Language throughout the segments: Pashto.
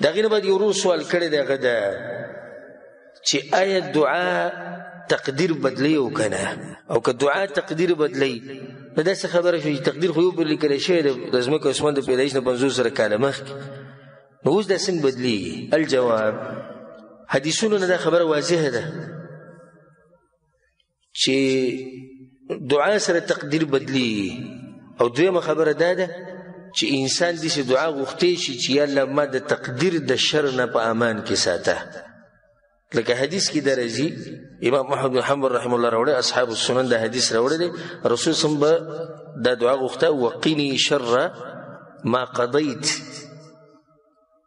د هغې نه بعد یو ورور سوال کړی دی، هغه ده چې آیا دعا تقدیر بدلی او که نه، او که دعا تقدیر بدلی نو داسې خبره شوه چې تقدیر خو یو بل لیکلی شوی دی د ځمکې اسمان د پیدایش نه 500 کاله مخکې، نو اوس دا څنګه بدلیږي؟ الجواب، حدیثونو نه دا خبره واضحه ده چې دعا سره تقدیر بدلیږي. او دویمه خبره دا ده چې انسان داسې دعا غوښتی شي چې یا الله ما د تقدیر د شر نه په امان کې ساته. لکه حدیث کې دا راځي، امام احمد بن حنبل رحمه الله راوړی، اصحاب السنن دا حدیث راوړی دی، رسول صلی الله علیه وسلم دا دعا غوښته، وقینی شر ما قضیت،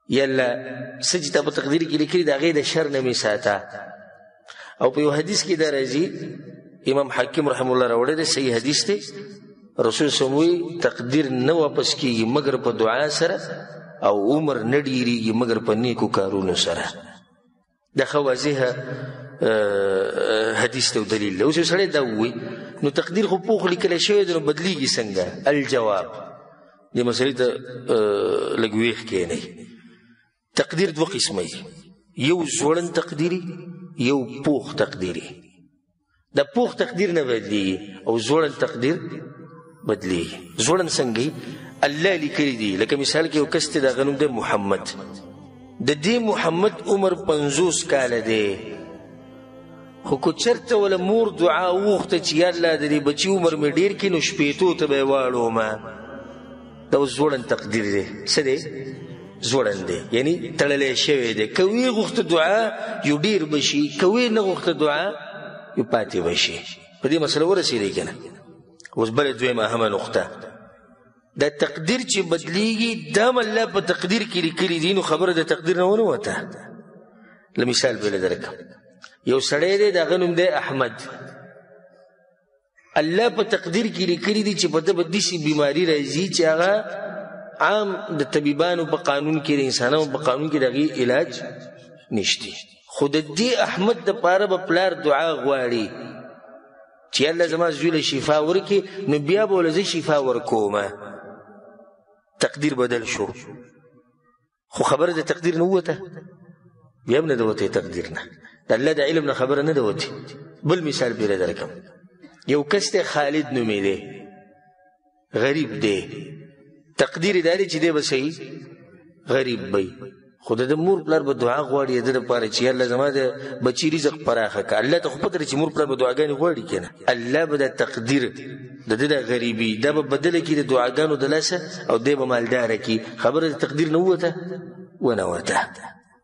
یا الله څه چې تا په تقدیر کې لیکلي د هغې د شر نه مې ساته. او په یو حدیث کې دا راځي، امام حاکم رحمه الله راوړی دی، صحیح حدیث دی، رسول صلی الله علیه وسلم تقدیر نه واپس کیږي مگر په دعا سره، او عمر نه ډیریږي مگر په نیکو کارونو سره. دا ښه واضحه حدیث ته دلیل دی. اوس یو سړی دا ووایي نو تقدیر خو پوخ لیکلی شوی دی نو بدلیږي څنګه؟ الجواب، دې مسلې ته لږ ویښ کښېنئ. تقدیر دوه قسمه دي، یو ځوړند تقدیري، یو پوخ تقدیري. دا پوخ تقدیر نه بدلیږي او ځوړند تقدیر بدلیږي. ځوړند څنګه؟ الله لیکلی دی، لکه مثال کې یو کس دی، د هغه نوم دی محمد، د دې محمد عمر 50 کاله دی، خو که چېرته وله مور دعا وغوښته چې یا الله د دې بچي عمر مې ډېر کړي نو 80 ته به یې واړومه، دا اوس ځوړند تقدیر دی. څه دی؟ ځوړند دی، یعنی تړلی شوی دی. که ویې غوښته دعا یو ډېر به شي، که ویې نه غوښته دعا یو پاتې به شي. په دې مسله ورسېدی که نه؟ اوس بله دویمه اهمه نقطه، دا تقدیر چې بدلیږي دا هم الله په تقدیر کې لیکلي دي، نو خبره د تقدیر نه ونه وته. لمثال بله درکړم، یو سړی دی، د هغه نوم دی احمد، الله په تقدیر کې لیکلي دي چې په ده به داسې بیماري راځي چې هغه عام د طبیبانو په قانون کې، د انسانانو په قانون کې د هغې علاج نشته. خو د دې احمد دپاره به پلار دعا غواړي چې الله زما زوی له شفا ورکړي، نو بیا به له زه شفا ورکومه. تقدیر بدل شو، خو خبره د تقدیر نه ووته، بیا هم نه ده وتې تقدیر نه، د الله د علم نه خبره نه ده وتې. بل مثال بېله درکړم، یو کس دی خالد نومې دی، غریب دی، تقدیر یې دا دی چې دی به صحیح غریب وي، خو د مور پلار به دعا غواړي د دپاره چې الله زما د بچي رزق پراخه کړه. الله ته خو پته لري چې مور پلار به دعاګانې غواړي که نه، الله به د تقدیر د ده د غریبي دا به بدله کړي د دعاګانو د لاسه، او دی به مالداره کړي. خبره د تقدیر نه ووته، ونه وته،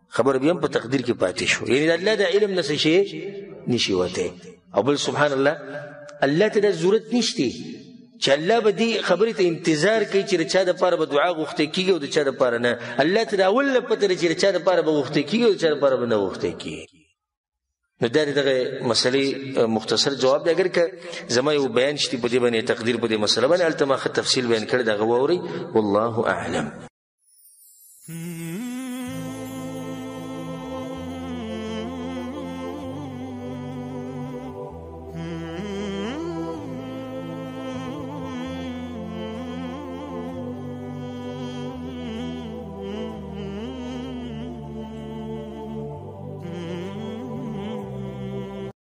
خبره بیا هم په تقدیر کې پاتې شو، یعنی د الله د علم نه څه شی نشي وتی. او بل سبحان الله، الله ته دا ضرورت نشته چې الله به دې خبرې ته انتظار کوي چې د چا دپاره به دعا غوښتی کېږي او د چا دپاره نه. الله ته د اول نه پته ده چې د چا دپاره به غوښتی کېږي او د چا دپاره به نه غوښتی کېږي. نو دا د دغه مسلې مختصر جواب دی. اگر که زما یو بیان شته په دې باندې تقدیر په دې مسله باندې، هلته ما ښه تفصیل بیان کړی، د هغه واورئ. والله اعلم.